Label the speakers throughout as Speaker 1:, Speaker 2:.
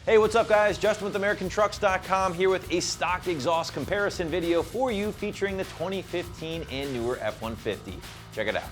Speaker 1: Hey, what's up guys? Justin with AmericanTrucks.com here with a stock exhaust comparison video for you featuring the 2015 and newer F-150. Check it out.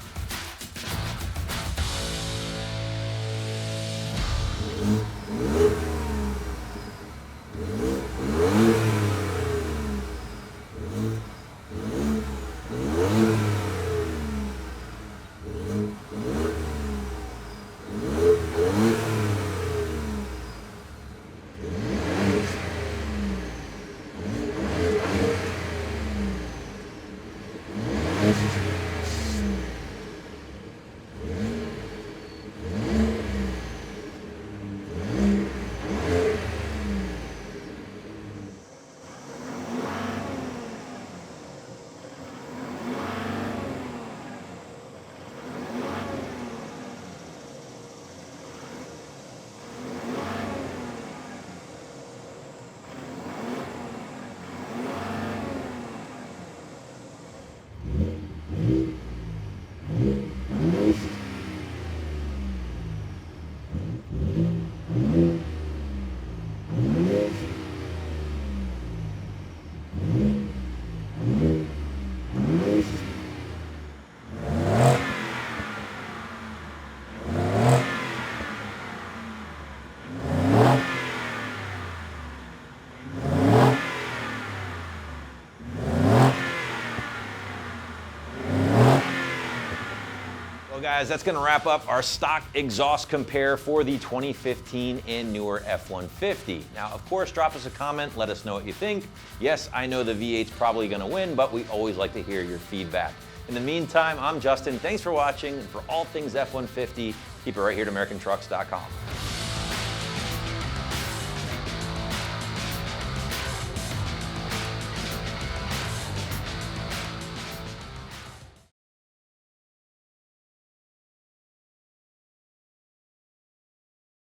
Speaker 1: Well guys, that's going to wrap up our stock exhaust compare for the 2015 and newer F-150. Now, of course, drop us a comment, let us know what you think. Yes, I know the V8's probably going to win, but we always like to hear your feedback. In the meantime, I'm Justin. Thanks for watching. And for all things F-150, keep it right here at AmericanTrucks.com.